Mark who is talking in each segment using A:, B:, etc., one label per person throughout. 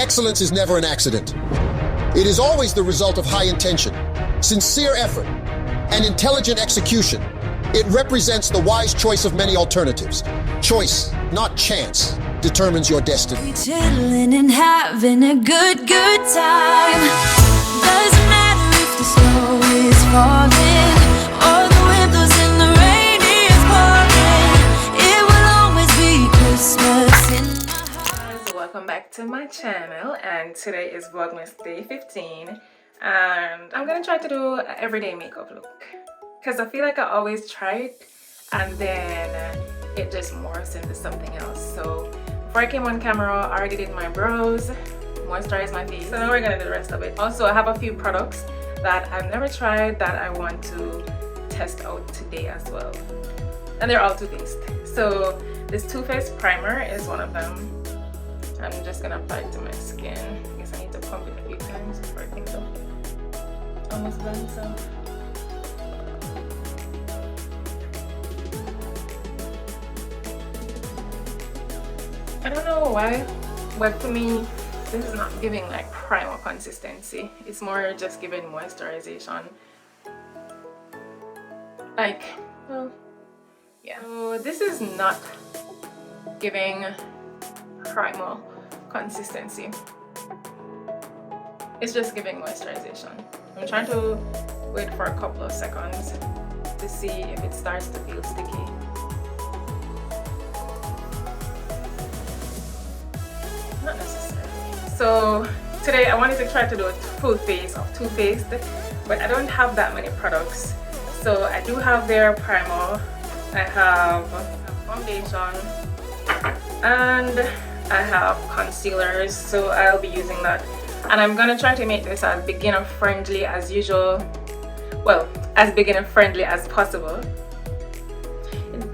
A: excellence is never an accident. It is always the result of high intention, sincere effort, and intelligent execution. It represents the wise choice of many alternatives. Choice, not chance, determines your destiny.
B: We chillin' and having a good time. Doesn't matter if the snow is falling or the wind blows and the rain is pouring. It will always be Christmas in my heart.
C: So welcome back to my channel, and today is Vlogmas Day 15, and I'm gonna try to do an everyday makeup look because I feel like I always try it and then it just morphs into something else. So before I came on camera, I already did my brows, moisturized my face, so now we're gonna do the rest of it. Also, I have a few products that I've never tried that I want to test out today as well, and they're all toothpaste. So this Too Faced primer is one of them. I'm just gonna apply it to my skin. I guess I need to pump it a few times before I think so. Almost done, so. I don't know why, but to me, this is not giving like primer consistency. It's more just giving moisturization. Like, well, yeah. So this is not giving primer consistency. It's just giving moisturization. I'm trying to wait for a couple of seconds to see if it starts to feel sticky. Not necessarily. So today I wanted to try to do a full face of Too Faced, but I don't have that many products. So I do have their primer, I have foundation, and I have concealers, so I'll be using that. And I'm gonna try to make this as beginner friendly as usual. Well, as beginner friendly as possible.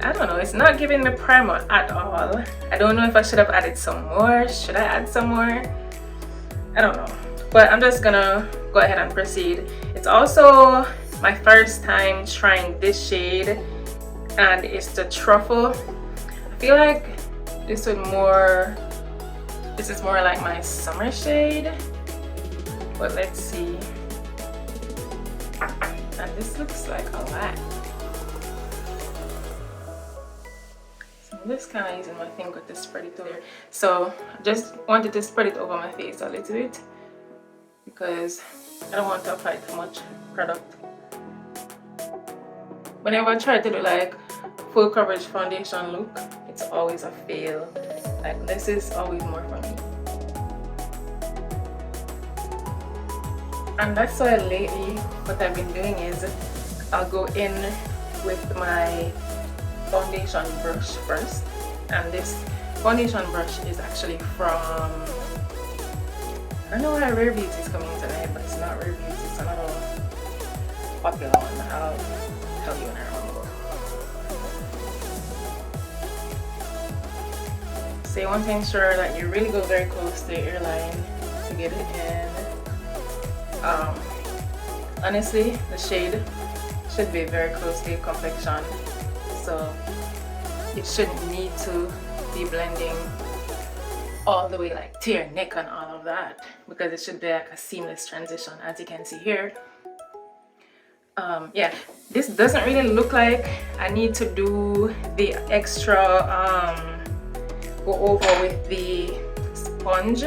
C: I don't know, it's not giving me primer at all. I don't know if I should have added some more. Should I add some more? I don't know. But I'm just gonna go ahead and proceed. It's also my first time trying this shade, and it's the Truffle. I feel like this is more like my summer shade. But let's see. And this looks like a lot. I'm just kind of using my finger to spread it over. So I just wanted to spread it over my face a little bit because I don't want to apply too much product. Whenever I try to do like full coverage foundation look, it's always a fail. Like this is always more for me. And that's why lately what I've been doing is I'll go in with my foundation brush first, and this foundation brush is actually from, I don't know why Rare Beauty is coming into my head, but it's not Rare Beauty, it's another popular one. I'll tell you when I remember. So you want to ensure that you really go very close to your line to get it in. Honestly, the shade should be very close to your complexion, so it shouldn't need to be blending all the way like to your neck and all of that, because it should be like a seamless transition, as you can see here. Yeah, this doesn't really look like I need to do the extra go over with the sponge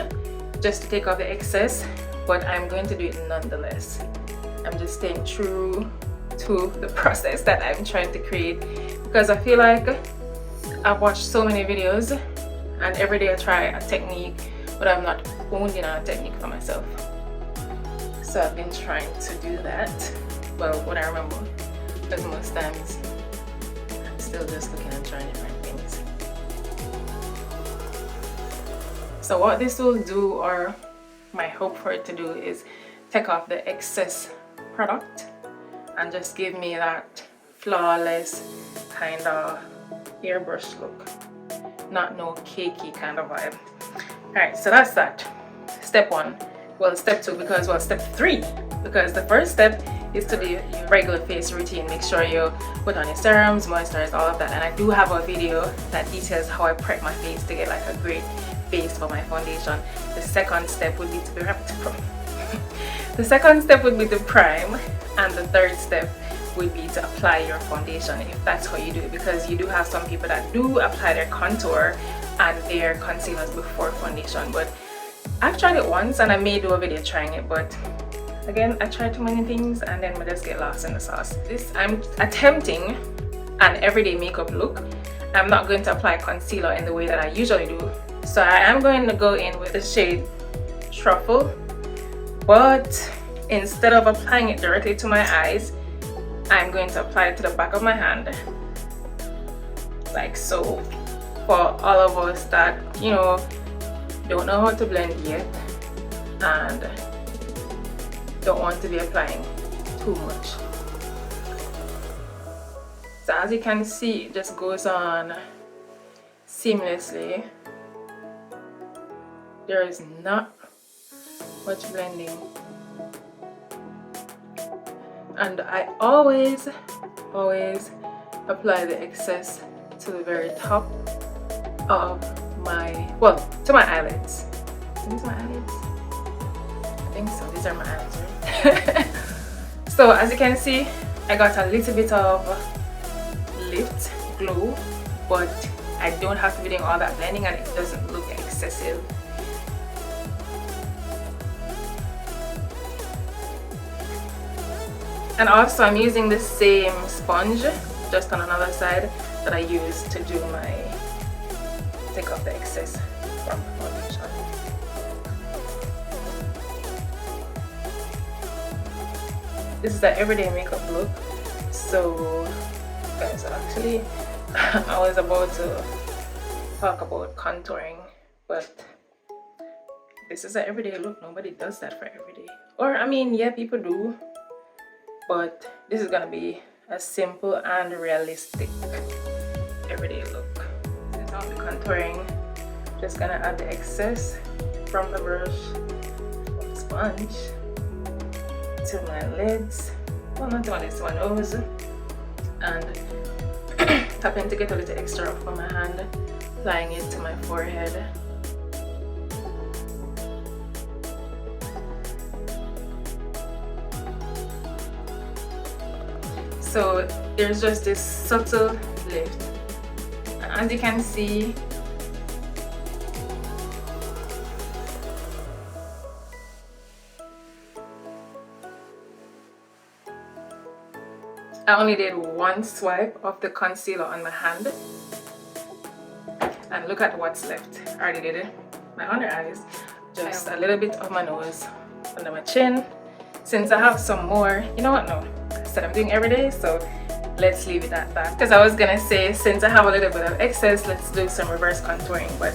C: just to take off the excess, but I'm going to do it nonetheless. I'm just staying true to the process that I'm trying to create, because I feel like I've watched so many videos and every day I try a technique, but I'm not owning a technique for myself. So I've been trying to do that, well, what I remember, because most times I'm still just looking and trying different things. So what this will do, or my hope for it to do, is take off the excess product and just give me that flawless kind of airbrush look, not no cakey kind of vibe. All right, so that's that. Step one. Well, step two, because, well, step three, because the first step is to do your regular face routine. Make sure you put on your serums, moisturize, all of that. And I do have a video that details how I prep my face to get like a great base for my foundation. The second step would be to the second step would be to prime, and the third step would be to apply your foundation, if that's how you do it, because you do have some people that do apply their contour and their concealers before foundation. But I've tried it once and I may do a video trying it, but again, I try too many things and then I just get lost in the sauce. I'm attempting an everyday makeup look. I'm not going to apply concealer in the way that I usually do, so I am going to go in with the shade Truffle, but instead of applying it directly to my eyes, I'm going to apply it to the back of my hand, like so, for all of us that, you know, don't know how to blend yet and don't want to be applying too much. So as you can see, it just goes on seamlessly. There is not much blending, and I always apply the excess to the very top of my, well, to my eyelids. Are these my eyelids? I think so. These are my eyelids, right? So as you can see, I got a little bit of lift glow, but I don't have to be doing all that blending and it doesn't look excessive. And also I'm using the same sponge just on another side that I use to do my, take off the excess from the foundation. This is the everyday makeup look. So guys, actually I was about to talk about contouring, but this is an everyday look. Nobody does that for everyday, or I mean, yeah, people do, but this is gonna be a simple and realistic everyday look. This is all the contouring. Just gonna add the excess from the brush, from the sponge, to my lids, well, not to my lids, to my nose, and tapping to get a little extra off from my hand, applying it to my forehead. So there's just this subtle lift, and as you can see, I only did one swipe of the concealer on my hand, and look at what's left. I already did it. My under eyes, just a little bit of my nose, under my chin. Since I have some more, you know what, no, I said I'm doing every day, so let's leave it at that. Because I was gonna say, since I have a little bit of excess, let's do some reverse contouring, but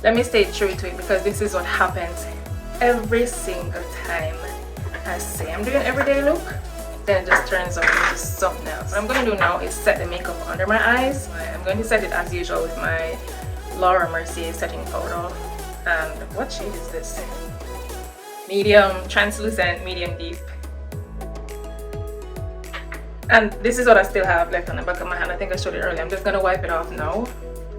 C: let me stay true to it, because this is what happens every single time I say I'm doing an everyday look, then it just turns out into something else. What I'm going to do now is set the makeup under my eyes. I'm going to set it as usual with my Laura Mercier setting powder. And what shade is this? Medium translucent, medium deep. And this is what I still have left on the back of my hand. I think I showed it earlier. I'm just going to wipe it off now,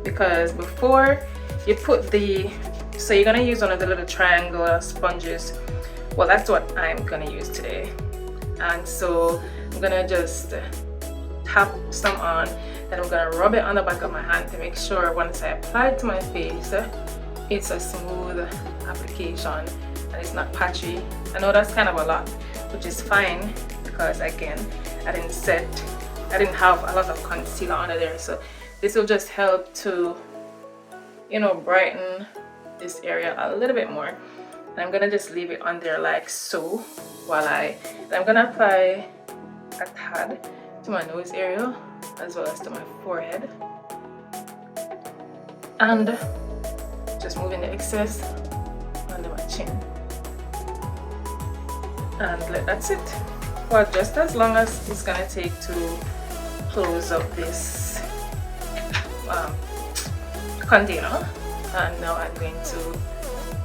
C: because before you put the, so you're going to use one of the little triangular sponges. Well, that's what I'm going to use today. And so I'm gonna just tap some on, then I'm gonna rub it on the back of my hand to make sure once I apply it to my face, it's a smooth application and it's not patchy. I know that's kind of a lot, which is fine, because again, I didn't have a lot of concealer under there, so this will just help to, you know, brighten this area a little bit more. And I'm gonna just leave it on there like so while I'm gonna apply a tad to my nose area as well as to my forehead, and just moving the excess under my chin, and that's it for just as long as it's gonna take to close up this container. And now I'm going to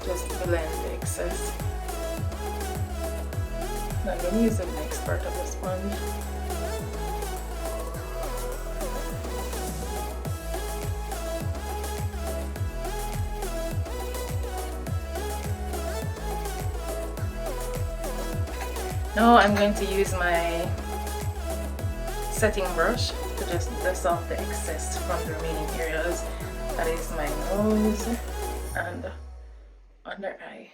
C: just blend the excess. I'm going to use the next part of the sponge. Now I'm going to use my setting brush to just dust off the excess from the remaining areas. That is my nose and under eye.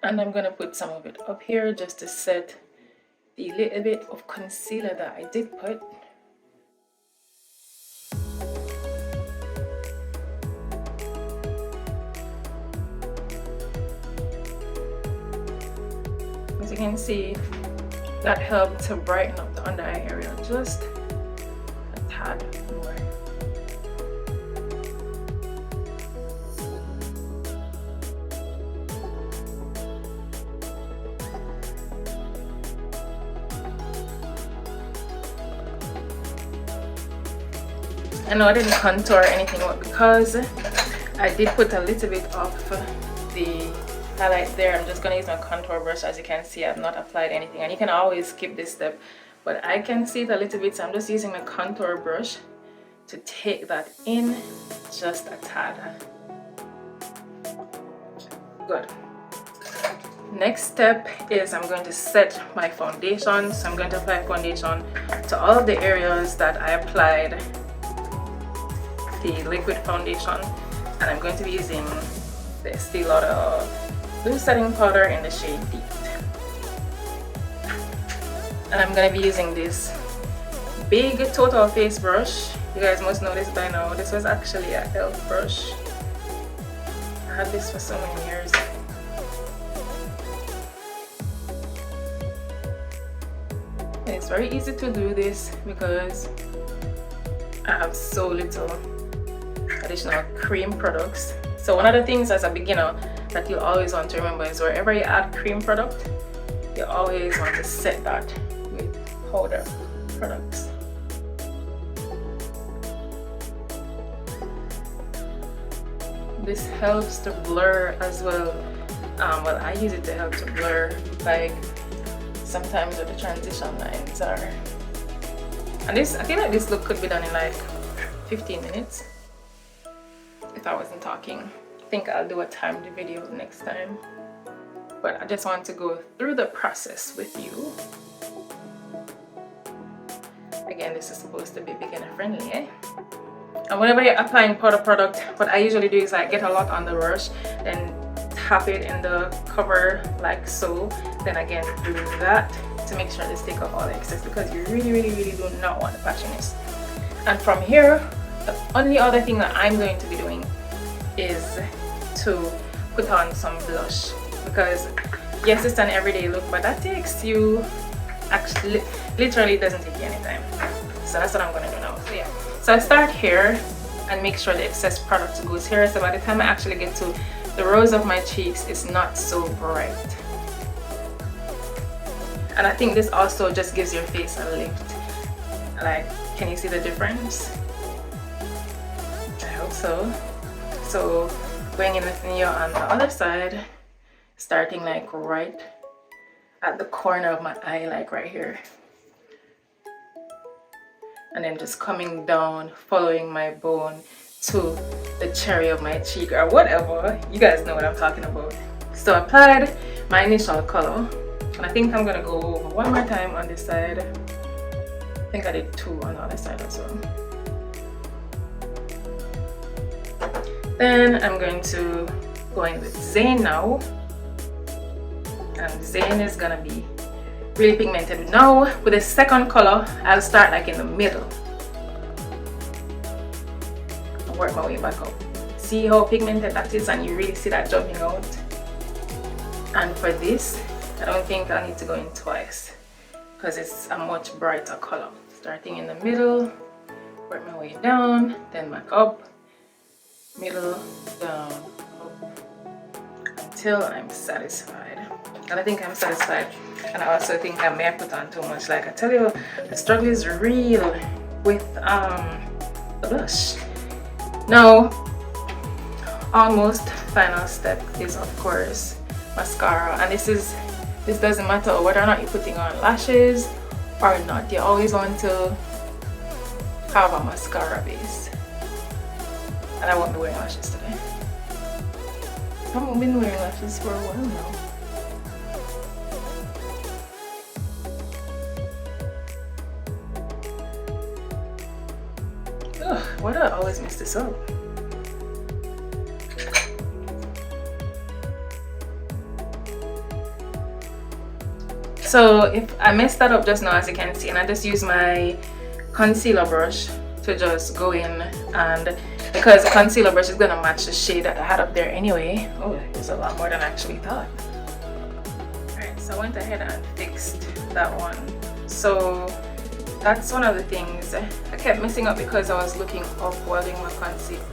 C: And I'm gonna put some of it up here just to set the little bit of concealer that I did put. As you can see, that helped to brighten up the under eye area just a tad more. I know I didn't contour anything because I did put a little bit of the highlight there. I'm just going to use my contour brush. As you can see, I've not applied anything, and you can always skip this step, but I can see it a little bit, so I'm just using my contour brush to take that in just a tad. Good. Next step is I'm going to set my foundation. So I'm going to apply foundation to all of the areas that I applied the liquid foundation, and I'm going to be using the Estee Lauder Blue Setting Powder in the shade Deep. And I'm going to be using this big total face brush. You guys must know this by now. This was actually a e.l.f. brush. I had this for so many years. And it's very easy to do this because I have so little additional cream products. So one of the things as a beginner that you always want to remember is wherever you add cream product, you always want to set that with powder products. This helps to blur as well. Well, I use it to help to blur, like sometimes where the transition lines are. And this, I feel like this look could be done in like 15 minutes if I wasn't talking. I think I'll do a timed video next time, but I just want to go through the process with you. Again, this is supposed to be beginner friendly, eh? And whenever you're applying powder product, what I usually do is I get a lot on the brush, then tap it in the cover like so, then again do that to make sure this take off all the excess, because you really do not want the patchiness. And from here, the only other thing that I'm going to be doing is to put on some blush, because yes, it's an everyday look, but that takes you, actually literally doesn't take you any time. So that's what I'm going to do now. So yeah, so I start here and make sure the excess product goes here, so by the time I actually get to the rose of my cheeks, it's not so bright. And I think this also just gives your face a lift. Like, can you see the difference? I hope so. So going in with Neo on the other side, starting like right at the corner of my eye, like right here, and then just coming down, following my bone to the cherry of my cheek, or whatever. You guys know what I'm talking about. So I applied my initial color, and I think I'm gonna go over one more time on this side. I think I did 2 on the other side as well. Then I'm going to go in with Zane now, and Zane is gonna be really pigmented. Now with the second color, I'll start like in the middle and work my way back up. See how pigmented that is, and you really see that jumping out. And for this, I don't think I need to go in twice because it's a much brighter color. Starting in the middle, work my way down, then back up, middle, down, up, until I'm satisfied. And I think I'm satisfied. And I also think I may have put on too much. Like I tell you, the struggle is real with the blush. Now, almost final step is of course mascara, and this doesn't matter whether or not you're putting on lashes or not. You always want to have a mascara base. And I won't be wearing lashes today. I haven't been wearing lashes for a while now. Why do I always mess this up? So if I messed that up just now, as you can see, and I just use my concealer brush to just go in, and because the concealer brush is gonna match the shade that I had up there anyway. Oh, there's a lot more than I actually thought. Alright, so I went ahead and fixed that one. So that's one of the things. I kept messing up because I was looking up while doing my concealer.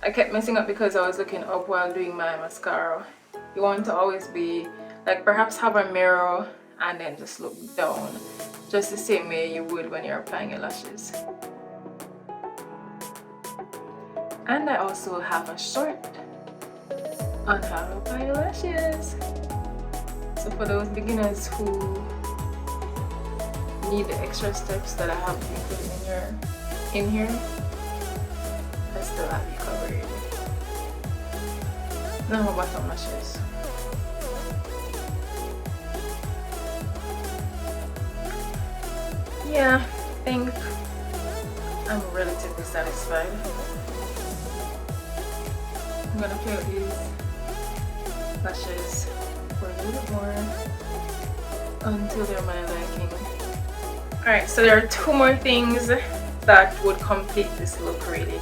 C: I kept messing up because I was looking up while doing my mascara. You want to always be like, perhaps have a mirror and then just look down, just the same way you would when you're applying your lashes. And I also have a short on how to apply your lashes. So for those beginners who need the extra steps that I have included in here, I still have you covered. Now my bottom lashes. Yeah, I think I'm relatively satisfied. I'm gonna play with these lashes for a little bit more until they're my liking. Alright, so there are two more things that would complete this look really.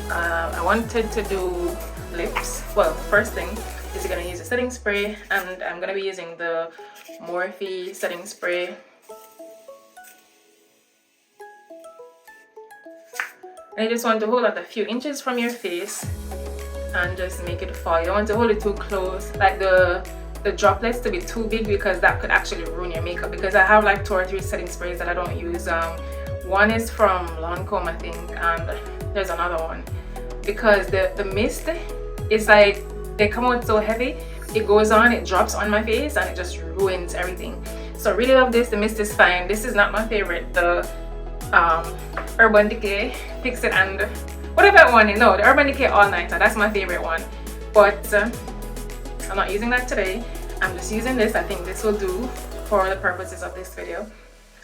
C: I wanted to do lips. Well, first thing is you're gonna use a setting spray, and I'm gonna be using the Morphe setting spray. And you just want to hold it a few inches from your face and just make it fall. You don't want to hold it too close, like the droplets to be too big, because that could actually ruin your makeup. Because I have like 2 or 3 setting sprays that I don't use. One is from Lancome, I think, and there's another one. Because the mist is like, they come out so heavy, it goes on, it drops on my face, and it just ruins everything. So I really love this. The mist is fine. This is not my favorite. The Urban Decay Fix It and whatever one. No, the Urban Decay All Nighter, that's my favorite one. But I'm not using that today. I'm just using this. I think this will do for the purposes of this video.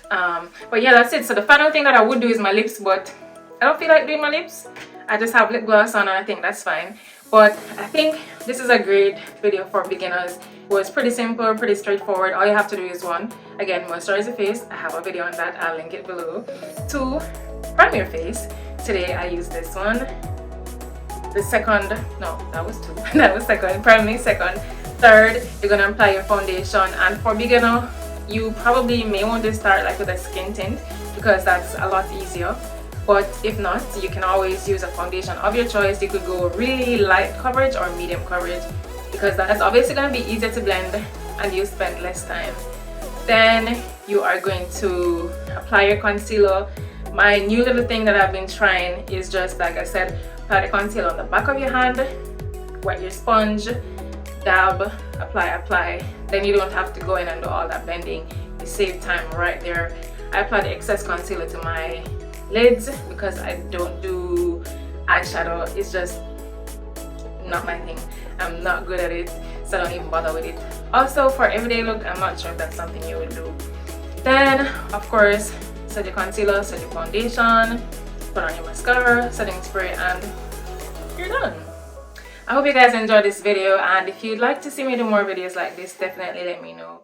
C: But yeah, that's it. So the final thing that I would do is my lips, but I don't feel like doing my lips. I just have lip gloss on and I think that's fine. But I think this is a great video for beginners. It was pretty simple, pretty straightforward. All you have to do is 1, again, moisturize your face. I have a video on that. I'll link it below. 2, prime your face. Today I used this one. The second, no, that was 2. That was second. Prime me second. Third, you're gonna apply your foundation. And for beginner, you probably may want to start like with a skin tint, because that's a lot easier. But if not, you can always use a foundation of your choice. You could go really light coverage or medium coverage, because that's obviously going to be easier to blend and you spend less time. Then you are going to apply your concealer. My new little thing that I've been trying is just, like I said, apply the concealer on the back of your hand, wet your sponge, dab, apply. Then you don't have to go in and do all that blending. You save time right there. I apply the excess concealer to my lids because I don't do eyeshadow. It's just not my thing. I'm not good at it, so I don't even bother with it. Also, for everyday look, I'm not sure if that's something you would do. Then, of course, set your concealer, set your foundation, put on your mascara, setting spray, and you're done. I hope you guys enjoyed this video, and if you'd like to see me do more videos like this, definitely let me know.